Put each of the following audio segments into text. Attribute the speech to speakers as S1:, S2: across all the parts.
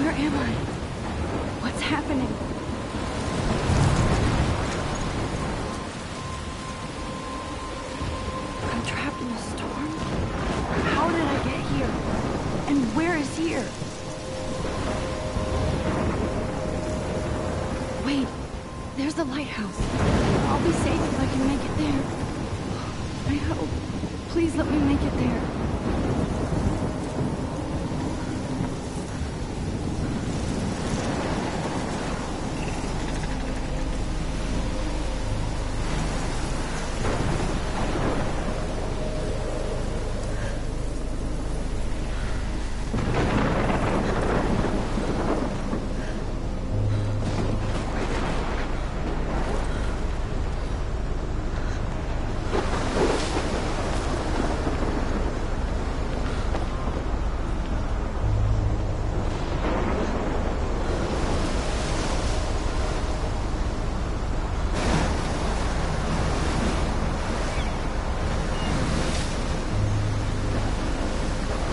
S1: Where am I? What's happening? I'm trapped in a storm? How did I get here? And where is here? Wait, there's the lighthouse. I'll be safe if I can make it there. I hope. Please let me make it there.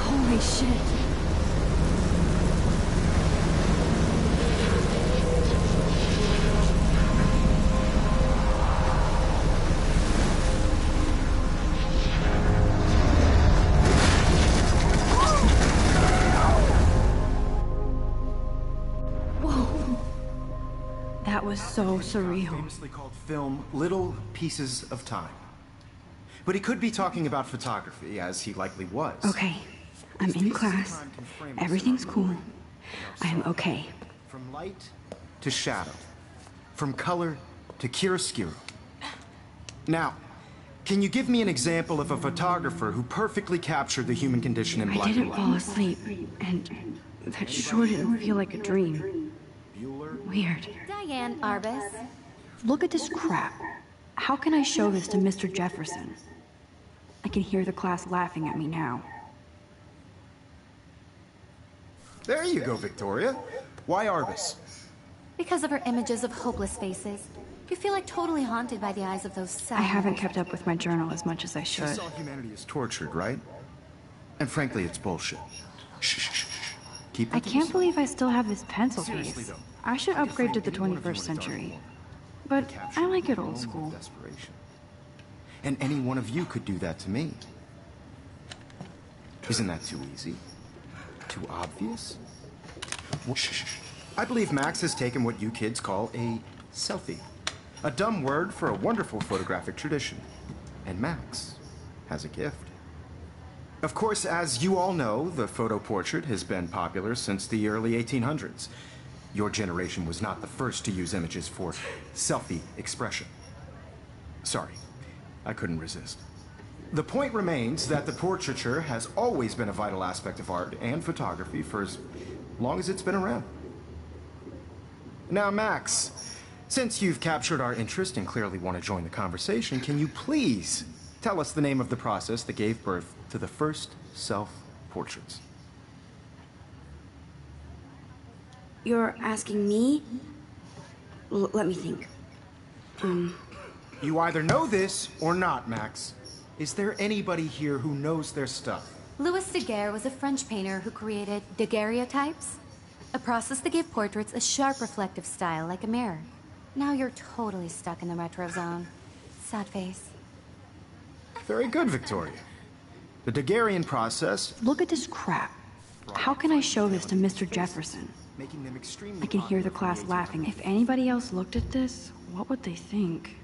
S1: Holy shit. Whoa. That was so surreal.
S2: Famously called film Little Pieces of Time. But he could be talking about photography, as he likely was.
S1: Okay, I'm in class. Everything's cool. I am okay.
S2: From light to shadow. From color to chiaroscuro. Now, can you give me an example of a photographer who perfectly captured the human condition in black and
S1: I didn't
S2: white?
S1: fall asleep, and that sure didn't feel like a dream. Weird.
S3: Diane Arbus.
S1: Look at this crap. How can I show this to Mr. Jefferson? I can hear the class laughing at me now.
S2: There you go, Victoria. Why Arbus?
S3: Because of her images of hopeless faces. You feel like totally haunted by the eyes of those sad...
S1: I haven't kept up with my journal as much as I
S2: She
S1: should.
S2: saw humanity as tortured, right? And frankly, it's bullshit. Shh, shh, shh, shh. Keep it
S1: I
S2: to
S1: can't
S2: yourself.
S1: believe I still have this pencil
S2: Seriously,
S1: case.
S2: though.
S1: I should upgrade to the 21st century. But I like it old school.
S2: Desperation. And any one of you could do that to me. Isn't that too easy? Too obvious? Shh, shh, shh. I believe Max has taken what you kids call a selfie. A dumb word for a wonderful photographic tradition. And Max has a gift. Of course, as you all know, the photo portrait has been popular since the early 1800s. Your generation was not the first to use images for selfie expression. Sorry, I couldn't resist. The point remains that the portraiture has always been a vital aspect of art and photography for as long as it's been around. Now, Max, since you've captured our interest and clearly want to join the conversation, can you please tell us the name of the process that gave birth to the first self-portraits?
S1: You're asking me? Let me think.
S2: You either know this or not, Max. Is there anybody here who knows their stuff?
S3: Louis Daguerre was a French painter who created daguerreotypes, a process that gave portraits a sharp reflective style like a mirror. Now you're totally stuck in the retro zone. Sad face.
S2: Very good, Victoria. The Daguerrean process...
S1: Look at this crap. How can I show this to Mr. Jefferson?
S2: making them extremely
S1: I can hear the
S2: popular
S1: class
S2: in the
S1: laughing.
S2: 1800s.
S1: If anybody else looked at this, what would they think?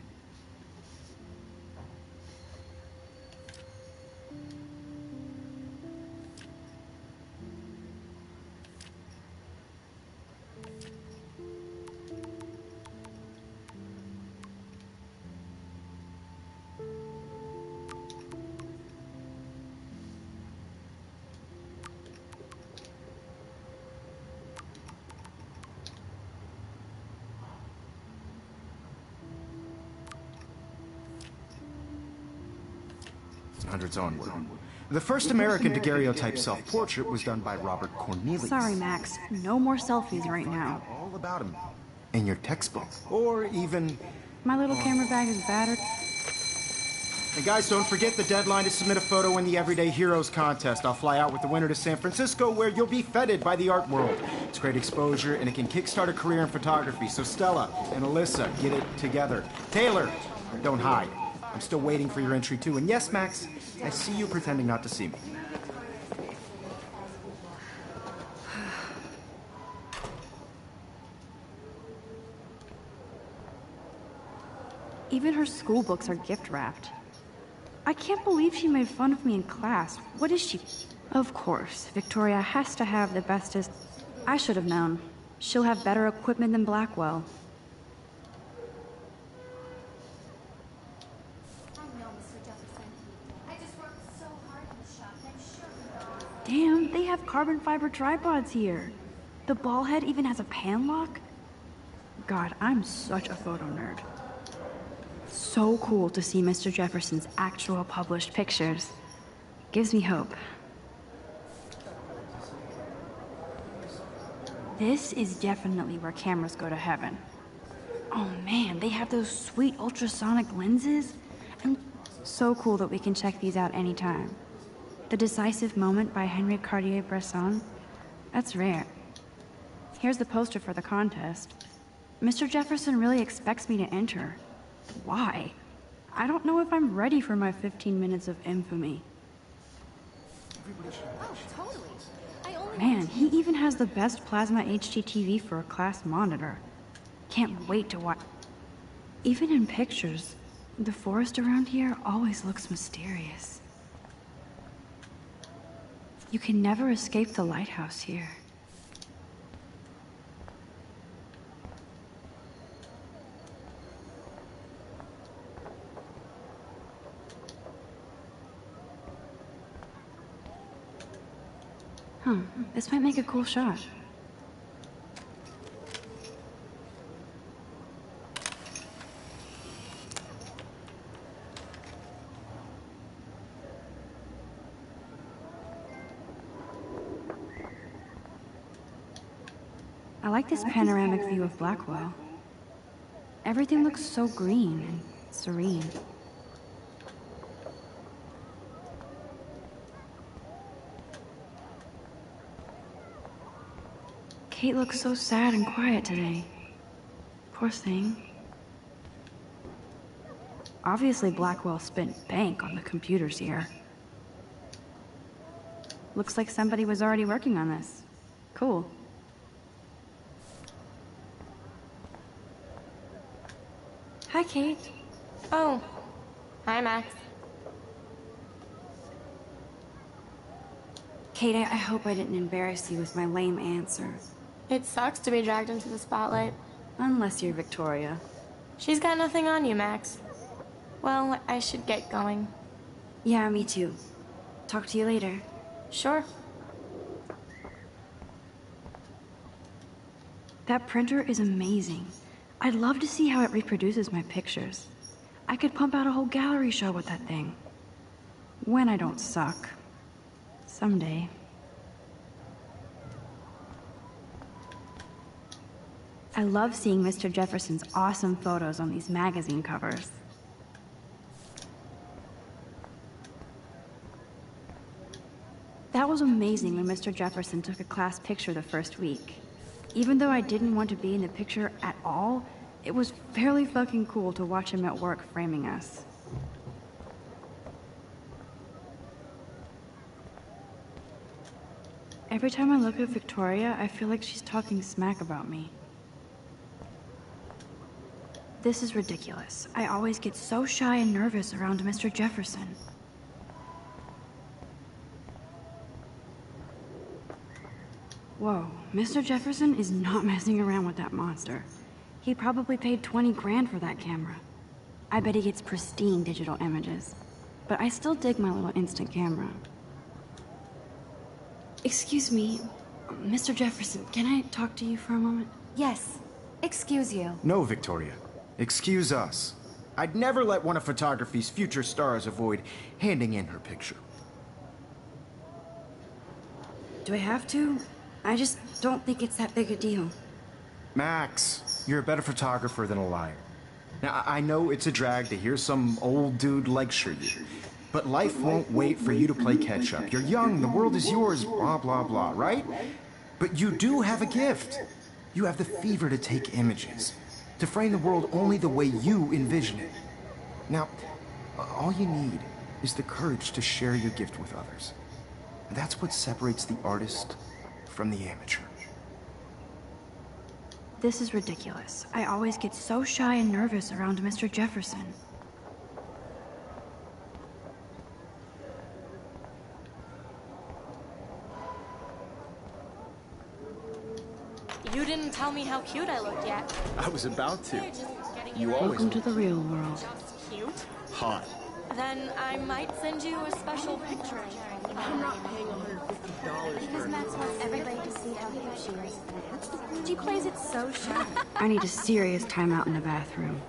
S2: Hundreds onward. The first American daguerreotype self-portrait was done by Robert Cornelius.
S1: Sorry, Max. No more selfies right now.
S2: All about him in your textbook, or even...
S1: My little camera bag is battered.
S2: And guys, don't forget the deadline to submit a photo in the Everyday Heroes contest. I'll fly out with the winner to San Francisco, where you'll be feted by the art world. It's great exposure, and it can kickstart a career in photography. So Stella and Alyssa, get it together. Taylor, don't hide. I'm still waiting for your entry, too. And yes, Max, I see you pretending not to see me.
S1: Even her school books are gift-wrapped. I can't believe she made fun of me in class. What is she? Of course, Victoria has to have the bestest... I should have known. She'll have better equipment than Blackwell.
S3: I know, Mr. Jefferson. I just worked so hard in the shop, and I'm sure
S1: Damn, they have carbon fiber tripods here. The ball head even has a pan lock? God, I'm such a photo nerd. So cool to see Mr. Jefferson's actual published pictures. Gives me hope. This is definitely where cameras go to heaven. Oh man, they have those sweet ultrasonic lenses. And so cool that we can check these out anytime. The Decisive Moment by Henri Cartier-Bresson. That's rare. Here's the poster for the contest. Mr. Jefferson really expects me to enter. Why? I don't know if I'm ready for my 15 minutes of infamy.
S3: Oh, totally. I only
S1: Man, he even has the best plasma HDTV for a class monitor. Can't wait to watch. Even in pictures, the forest around here always looks mysterious. You can never escape the lighthouse here. Huh, this might make a cool shot. I like this panoramic view of Blackwell. Everything looks so green and serene. Kate looks so sad and quiet today. Poor thing. Obviously Blackwell spent bank on the computers here. Looks like somebody was already working on this. Cool. Hi, Kate.
S4: Oh. Hi, Max.
S1: Kate, I hope I didn't embarrass you with my lame answer.
S4: It sucks to be dragged into the spotlight.
S1: Unless you're Victoria.
S4: She's got nothing on you, Max. Well, I should get going.
S1: Yeah, me too. Talk to you later.
S4: Sure.
S1: That printer is amazing. I'd love to see how it reproduces my pictures. I could pump out a whole gallery show with that thing. When I don't suck. Someday. I love seeing Mr. Jefferson's awesome photos on these magazine covers. That was amazing when Mr. Jefferson took a class picture the first week. Even though I didn't want to be in the picture at all, it was fairly fucking cool to watch him at work framing us. Every time I look at Victoria, I feel like she's talking smack about me. This is ridiculous. I always get so shy and nervous around Mr. Jefferson. Whoa, Mr. Jefferson is not messing around with that monster. He probably paid 20 grand for that camera. I bet he gets pristine digital images. But I still dig my little instant camera. Excuse me, Mr. Jefferson, can I talk to you for a moment?
S3: Yes. Excuse you.
S2: No, Victoria. Excuse us. I'd never let one of photography's future stars avoid handing in her picture.
S1: Do I have to? I just don't think it's that big a deal.
S2: Max, you're a better photographer than a liar. Now, I know it's a drag to hear some old dude lecture you, but life won't wait for you to play catch-up. You're young, the world is yours, blah, blah, blah, right? But you do have a gift. You have the fever to take images, to frame the world only the way you envision it. Now, all you need is the courage to share your gift with others. And that's what separates the artist from the amateur.
S1: This is ridiculous. I always get so shy and nervous around Mr. Jefferson.
S4: You didn't tell me how cute I looked yet.
S2: I was about to. You
S1: Welcome
S2: always
S1: to the real world.
S4: Just cute?
S2: hot.
S4: Then I might send you a special picture.
S5: I'm not paying $150
S3: Because Max wants everybody to see how cute she is. She plays it so shy.
S1: I need a serious timeout in the bathroom.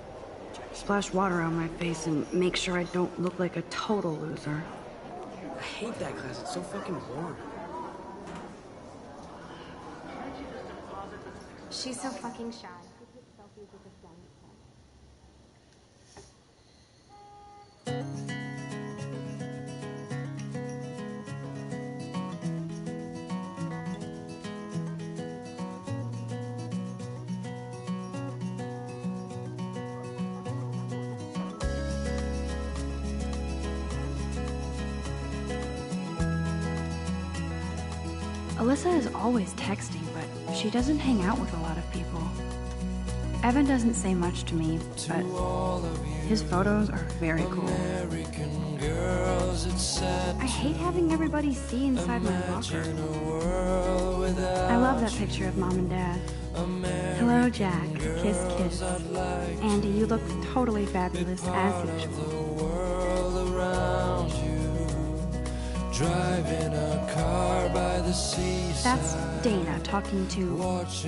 S1: Splash water on my face and make sure I don't look like a total loser.
S5: I hate that class. It's so fucking boring.
S3: She's so fucking shy.
S1: Alyssa is always texting, but she doesn't hang out with a lot of people. Evan doesn't say much to me, but his photos are very cool. I hate having everybody see inside my locker. I love that picture of Mom and Dad. Hello, Jack. Kiss, kiss. Andy, you look totally fabulous, as usual.
S6: Driving a car by the seaside.
S1: That's Dana talking to...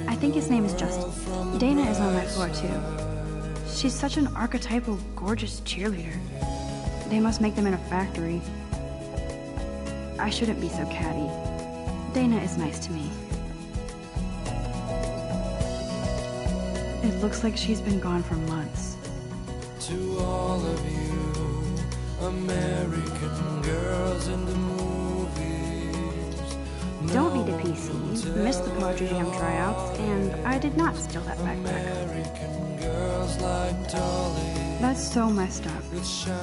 S1: I think his name is Justin. Dana is on my floor, too. She's such an archetypal, gorgeous cheerleader. They must make them in a factory. I shouldn't be so catty. Dana is nice to me. It looks like she's been gone for months.
S6: To all of you, American girls in the movies.
S1: Don't need a PC, missed the Poetry Jam tryouts, and I did not steal that backpack.
S6: American girls like Dolly.
S1: That's so messed up.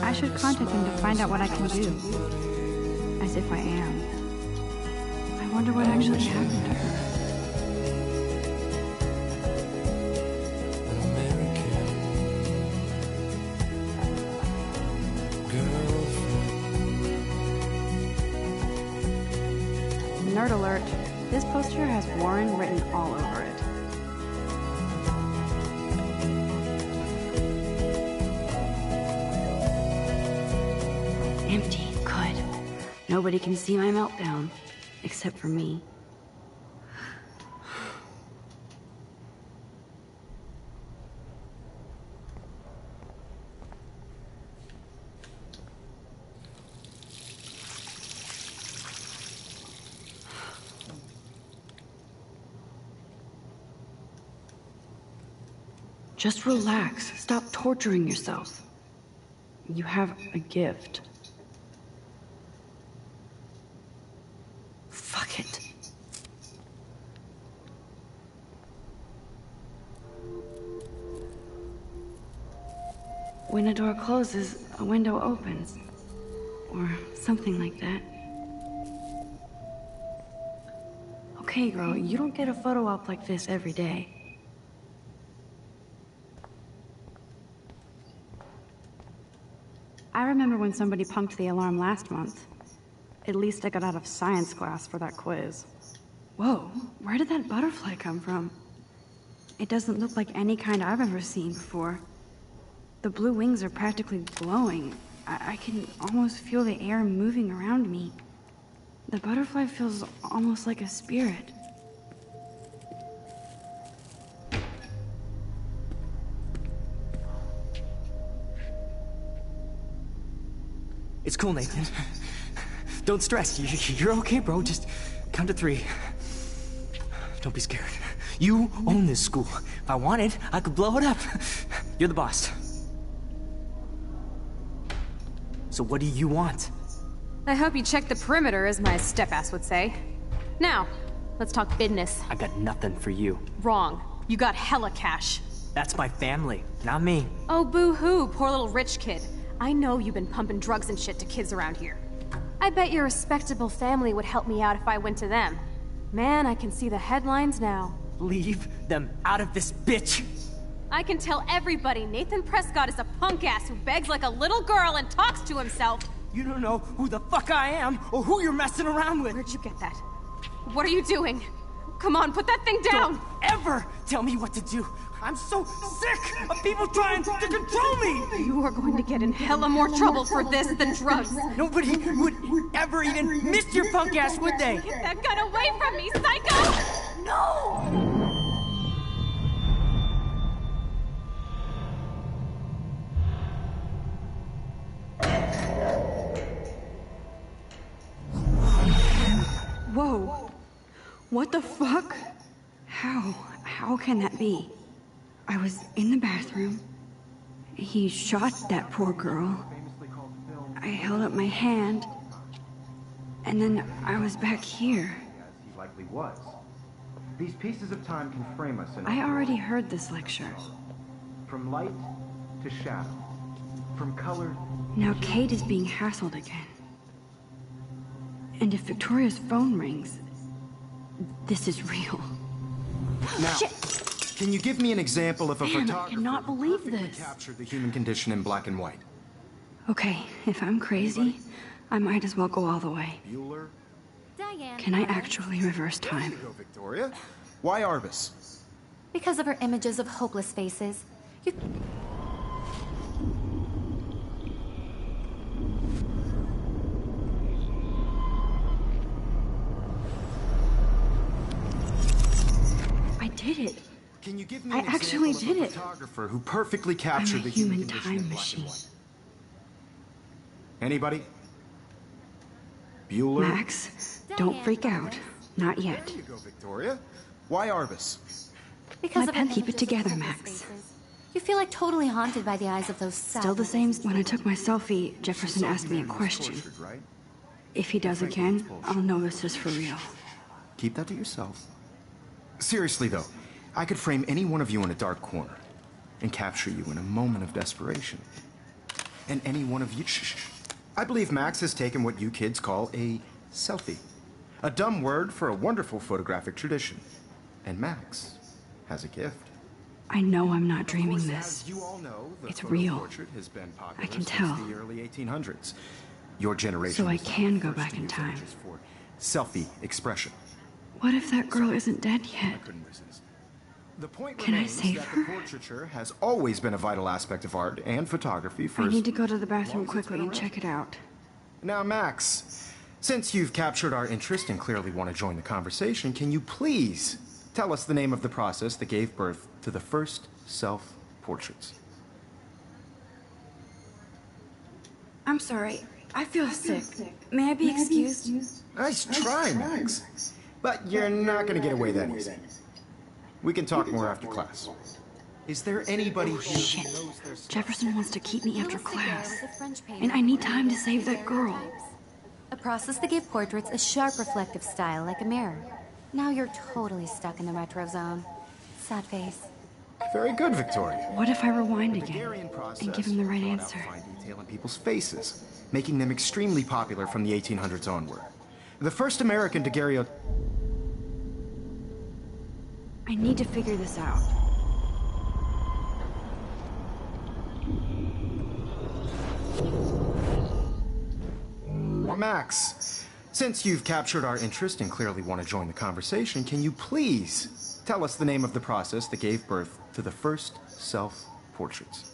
S1: I should contact them to find out what I can do. As if I am. I wonder what actually happened to her. Nerd alert. This poster has Warren written all over it. Empty. Good. Nobody can see my meltdown. Except for me. Just relax. Stop torturing yourself. You have a gift. Fuck it. When a door closes, a window opens. Or something like that. Okay, girl, you don't get a photo op like this every day. I remember when somebody punked the alarm last month. At least I got out of science class for that quiz. Whoa, where did that butterfly come from? It doesn't look like any kind I've ever seen before. The blue wings are practically glowing. I can almost feel the air moving around me. The butterfly feels almost like a spirit.
S5: It's cool, Nathan. Don't stress. You're okay, bro. Just count to 3. Don't be scared. You own this school. If I wanted, I could blow it up. You're the boss. So what do you want?
S7: I hope you check the perimeter, as my step-ass would say. Now, let's talk business.
S5: I got nothing for you.
S7: Wrong. You got hella cash.
S5: That's my family, not me.
S7: Oh, boo-hoo, poor little rich kid. I know you've been pumping drugs and shit to kids around here. I bet your respectable family would help me out if I went to them. Man, I can see the headlines now.
S5: Leave them out of this bitch!
S7: I can tell everybody Nathan Prescott is a punk ass who begs like a little girl and talks to himself.
S5: You don't know who the fuck I am or who you're messing around with.
S7: Where'd you get that? What are you doing? Come on, put that thing down!
S5: Don't ever tell me what to do. I'm so sick of people trying to control me!
S7: You are going to get in hella more trouble for this than drugs.
S5: Nobody would ever even miss your punk ass, would they?
S7: Get that gun away from me, psycho!
S5: No!
S1: Whoa. What the fuck? How can that be? I was in the bathroom. He shot that poor girl. I held up my hand. And then I was back here.
S2: He likely was. These pieces of time can frame us in...
S1: I already heard this lecture.
S2: From light to shadow. From color...
S1: Now Kate is being hassled again. And if Victoria's phone rings, this is real.
S2: Now,
S1: Shit.
S2: Can you give me an example of a
S1: Man, I
S2: photographer
S1: cannot
S2: who
S1: believe
S2: perfectly
S1: this.
S2: captured the human condition in black and white?
S1: Okay, if I'm crazy, I might as well go all the way.
S2: Bueller?
S3: Diane.
S1: Can I actually reverse
S2: There
S1: time?
S2: you go, Victoria. Why Arbus?
S3: Because of her images of hopeless faces. You...
S1: I did it.
S2: Can you give me
S1: I
S2: an
S1: actually
S2: example
S1: did
S2: of
S1: it.
S2: a photographer who perfectly captured
S1: I'm a
S2: the human
S1: human
S2: condition in
S1: time
S2: black
S1: machine.
S2: and white? Anybody? Bueller?
S1: Max, don't freak out. Not yet.
S2: There you go, Victoria. Why Arbus?
S3: Because
S1: My
S3: of her
S1: pen, keep it
S3: images of
S1: together,
S3: hopeless
S1: Max.
S3: faces. You feel like totally haunted by the eyes of those sad
S1: Still the same.
S3: faces.
S1: When I took my selfie, Jefferson asked me a question.
S2: Tortured, right?
S1: If he does again, I'll know this is for real.
S2: Keep that to yourself. Seriously, though, I could frame any one of you in a dark corner and capture you in a moment of desperation. And any one of you... Shh. I believe Max has taken what you kids call a selfie. A dumb word for a wonderful photographic tradition. And Max has a gift.
S1: I know I'm not dreaming
S2: Of course,
S1: this.
S2: as you all know, the
S1: It's
S2: photo
S1: real.
S2: portrait has been popular
S1: I can
S2: since
S1: tell.
S2: the early 1800s. Your generation
S1: So I
S2: was not
S1: can
S2: the
S1: go
S2: first
S1: back
S2: to
S1: in
S2: use
S1: time.
S2: images for selfie expression.
S1: What if that girl isn't dead yet?
S2: Couldn't resist. The point
S1: Can I
S2: remains
S1: save
S2: that
S1: her?
S2: the portraiture has always been a vital aspect of art and photography for
S1: I
S2: as
S1: need to go to the bathroom
S2: long as it's
S1: quickly
S2: been
S1: and
S2: around.
S1: check it out.
S2: Now, Max, since you've captured our interest and clearly want to join the conversation, can you please tell us the name of the process that gave birth to the first self-portraits?
S1: I'm sorry. I feel sick. May I be excused?
S2: Nice try, Max. But you're not going to get away that easy. We can talk more after class. Is there anybody here
S1: Shit.
S2: who knows their stuff?
S1: Jefferson wants to keep me after
S3: Louis Daguerre
S1: class.
S3: was a French painter
S1: And I need
S3: who
S1: time to
S3: created
S1: save that girl.
S3: daguerreotypes, a process that gave portraits a sharp reflective style like a mirror. Now you're totally stuck in the retro zone. Sad face.
S2: Very good, Victoria.
S1: What if I rewind
S2: The
S1: again
S2: Daguerrean process
S1: and give him the right
S2: brought out
S1: answer?
S2: fine detail in people's faces, making them extremely popular from the 1800s onward. The first American daguerreotype...
S1: I need to figure this out.
S2: Max, since you've captured our interest and clearly want to join the conversation, can you please tell us the name of the process that gave birth to the first self-portraits?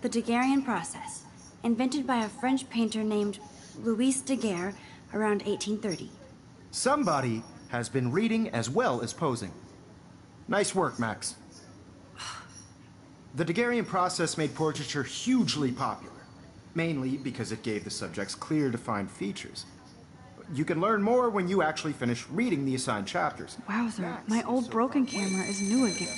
S1: The Daguerrean process, invented by a French painter named Louis Daguerre around 1830.
S2: Somebody has been reading as well as posing. Nice work, Max. The Daguerrean process made portraiture hugely popular, mainly because it gave the subjects clear, defined features. You can learn more when you actually finish reading the assigned chapters.
S1: Wowzer,
S2: Max
S1: my
S2: is
S1: old
S2: so
S1: broken
S2: far away.
S1: camera is new again.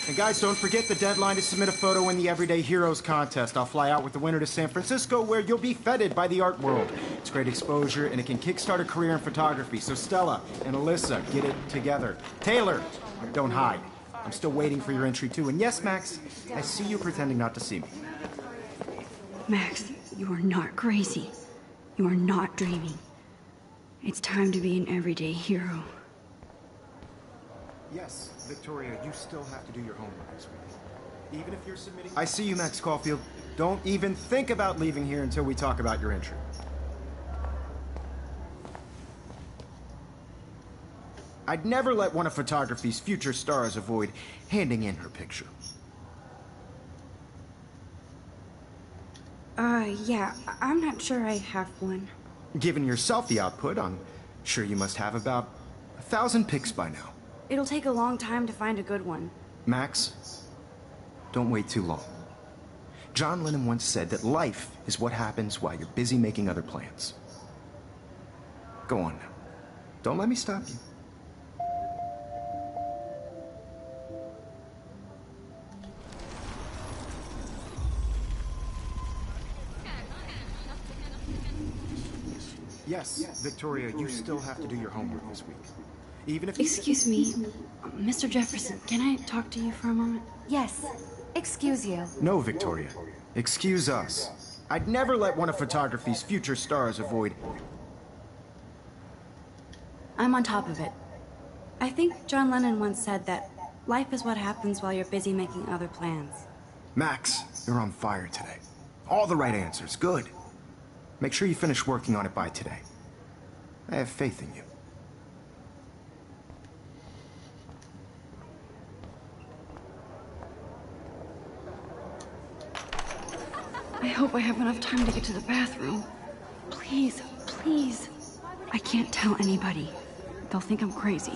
S2: And guys, don't forget the deadline to submit a photo in the Everyday Heroes contest. I'll fly out with the winner to San Francisco, where you'll be feted by the art world. It's great exposure, and it can kickstart a career in photography. So Stella and Alyssa, get it together. Taylor, don't hide. I'm still waiting for your entry, too. And yes, Max, I see you pretending not to see me.
S1: Max, you are not crazy. You are not dreaming. It's time to be an everyday hero.
S2: Yes, Victoria, you still have to do your homework this week. Even if you're submitting... I see you, Max Caulfield. Don't even think about leaving here until we talk about your entry. I'd never let one of photography's future stars avoid handing in her picture.
S1: Yeah, I'm not sure I have one.
S2: Given your selfie output, I'm sure you must have about 1,000 pics by now.
S1: It'll take a long time to find a good one.
S2: Max, don't wait too long. John Lennon once said that life is what happens while you're busy making other plans. Go on now. Don't let me stop you. Yes, Victoria, you still have to do your homework this week. Even if you...
S1: Excuse me, Mr. Jefferson, can I talk to you for a moment?
S3: Yes. Excuse you.
S2: No, Victoria. Excuse us. I'd never let one of photography's future stars avoid...
S1: I'm on top of it. I think John Lennon once said that life is what happens while you're busy making other plans.
S2: Max, you're on fire today. All the right answers. Good. Make sure you finish working on it by today. I have faith in you.
S1: I hope I have enough time to get to the bathroom. Please, please. I can't tell anybody. They'll think I'm crazy.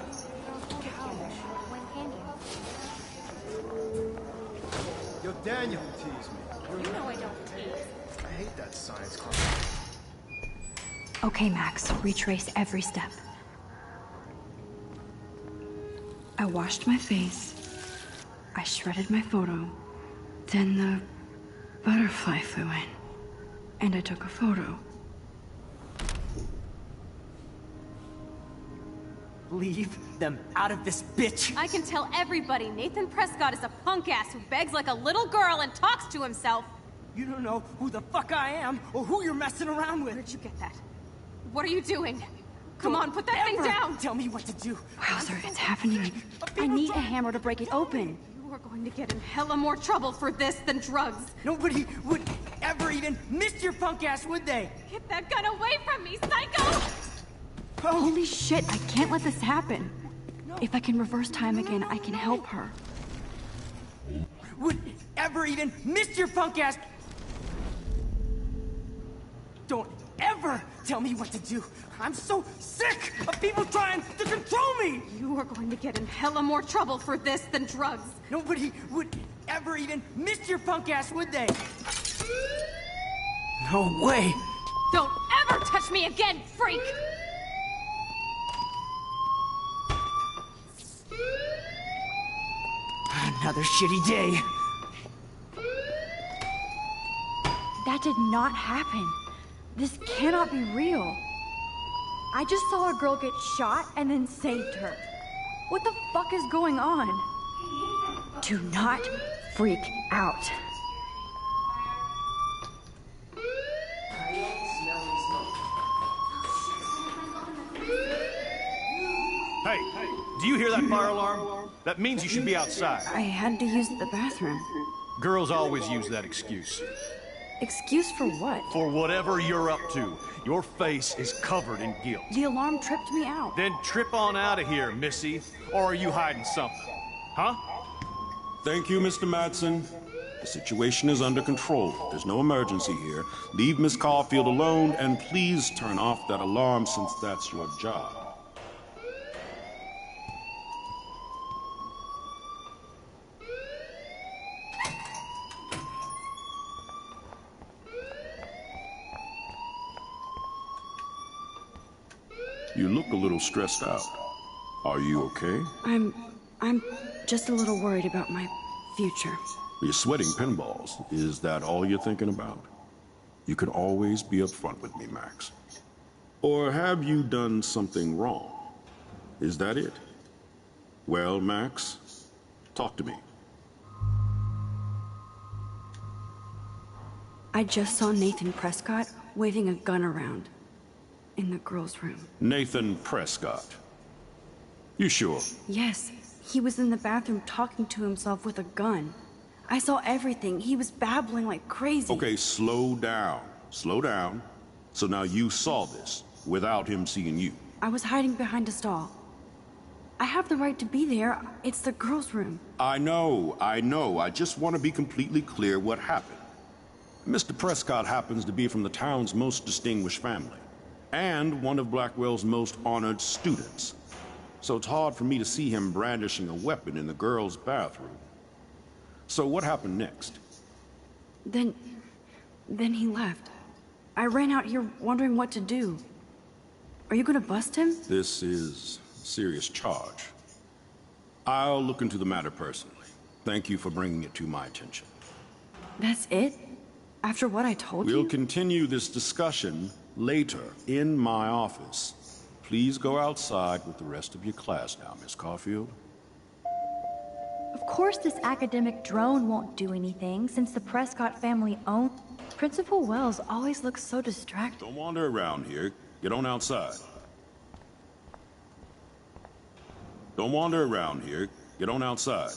S2: Yo, Daniel, tease me. You know I don't tease. I hate that science class.
S1: Okay, Max, retrace every step. I washed my face. I shredded my photo. Then the butterfly flew in. And I took a photo.
S5: Leave them out of this bitch!
S7: I can tell everybody Nathan Prescott is a punk ass who begs like a little girl and talks to himself.
S5: You don't know who the fuck I am or who you're messing around with.
S7: Where'd you get that? What are you doing? Come on, put that thing down!
S5: Tell me what to do.
S1: Wowzer, it's happening. I need a hammer to break it open.
S7: You are going to get in hella more trouble for this than drugs.
S5: Nobody would ever even miss your punk ass, would they?
S7: Get that gun away from me, psycho!
S1: Holy shit, I can't let this happen. If I can reverse time again, I can help her.
S5: Would ever even miss your punk ass. Don't ever tell me what to do. I'm so sick of people trying to control me!
S7: You are going to get in hella more trouble for this than drugs.
S5: Nobody would ever even miss your punk ass, would they? No way!
S7: Don't ever touch me again, freak!
S5: Another shitty day.
S1: That did not happen. This cannot be real. I just saw a girl get shot and then saved her. What the fuck is going on? Do not freak out.
S8: Hey, do you hear that fire alarm? That means you should be outside.
S1: I had to use the bathroom.
S8: Girls always use that excuse.
S1: Excuse for what?
S8: For whatever you're up to. Your face is covered in guilt.
S1: The alarm tripped me out.
S8: Then trip on out of here, Missy. Or are you hiding something? Huh?
S9: Thank you, Mr. Madsen. The situation is under control. There's no emergency here. Leave Miss Caulfield alone, and please turn off that alarm since that's your job. You look a little stressed out. Are you okay?
S1: I'm just a little worried about my future.
S9: You're sweating pinballs. Is that all you're thinking about? You can always be upfront with me, Max. Or have you done something wrong? Is that it? Well, Max, talk to me.
S1: I just saw Nathan Prescott waving a gun around in the girls' room.
S9: Nathan Prescott. You sure?
S1: Yes, he was in the bathroom talking to himself with a gun. I saw everything. He was babbling like crazy.
S9: Okay, slow down. Slow down. So now you saw this without him seeing you.
S1: I was hiding behind a stall. I have the right to be there. It's the girls' room.
S9: I know. I just want to be completely clear what happened. Mr. Prescott happens to be from the town's most distinguished family, and one of Blackwell's most honored students. So it's hard for me to see him brandishing a weapon in the girls' bathroom. So what happened next?
S1: Then he left. I ran out here wondering what to do. Are you gonna bust him?
S9: This is a serious charge. I'll look into the matter personally. Thank you for bringing it to my attention.
S1: That's it? After what I told you?
S9: We'll continue this discussion later in my office. Please go outside with the rest of your class now, Miss Caulfield.
S10: Of course this academic drone won't do anything, since the Prescott family owns... Principal Wells always looks so distracted.
S9: Don't wander around here. Get on outside. Don't wander around here. Get on outside.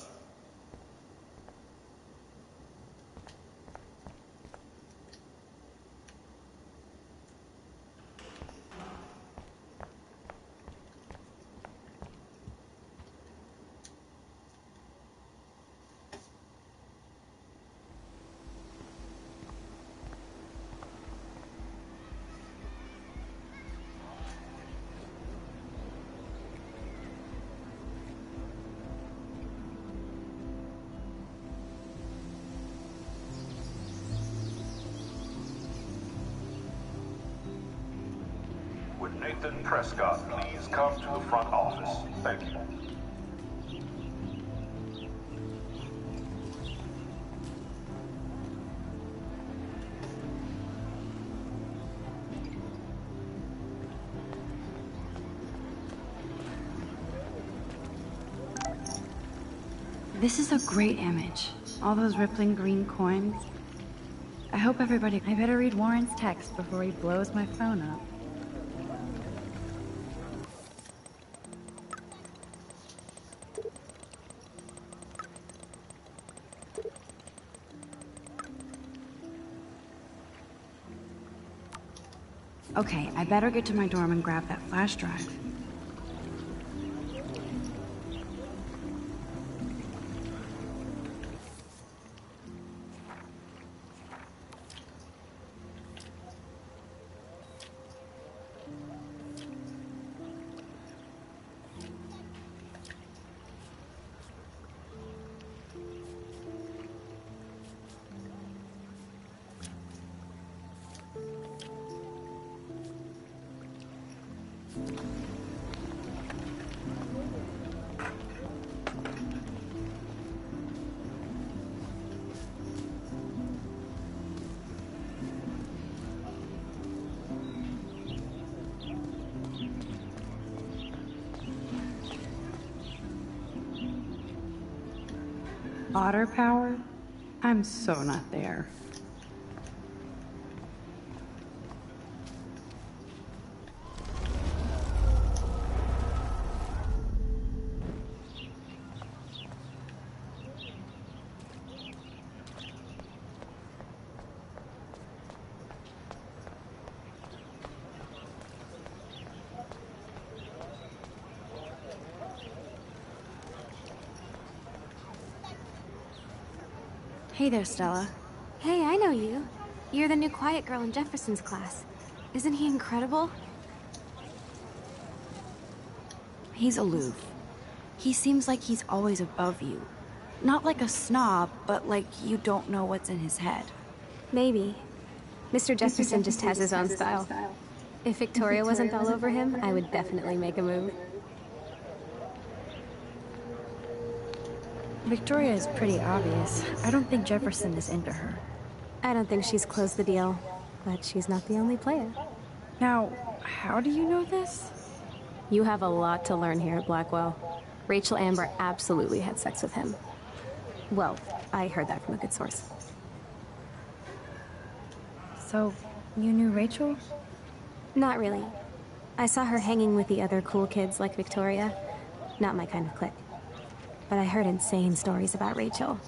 S11: Would Nathan Prescott please come to the front office? Thank you.
S1: This is a great image. All those rippling green coins. I hope everybody... I better read Warren's text before he blows my phone up. Okay, I better get to my dorm and grab that flash drive. Otter power? I'm so not there. Hey there, Stella.
S7: Hey, I know you. You're the new quiet girl in Jefferson's class. Isn't he incredible?
S1: He's aloof. He seems like he's always above you. Not like a snob, but like you don't know what's in his head.
S7: Maybe. Mr. Jefferson just has his own style. If Victoria wasn't all over him, I would definitely make a move.
S10: Victoria is pretty obvious. I don't think Jefferson is into her.
S7: I don't think she's closed the deal, but she's not the only player.
S10: Now, how do you know this?
S7: You have a lot to learn here at Blackwell. Rachel Amber absolutely had sex with him. Well, I heard that from a good source.
S10: So, you knew Rachel?
S7: Not really. I saw her hanging with the other cool kids like Victoria. Not my kind of clique. But I heard insane stories about Rachel.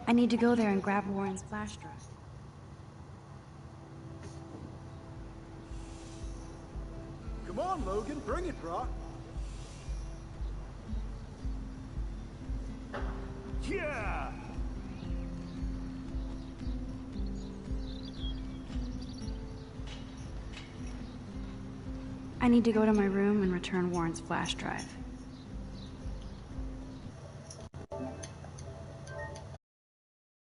S1: I need to go there and grab Warren's flash drive.
S12: Come on, Logan, bring it, bro.
S8: Yeah!
S1: I need to go to my room and return Warren's flash drive.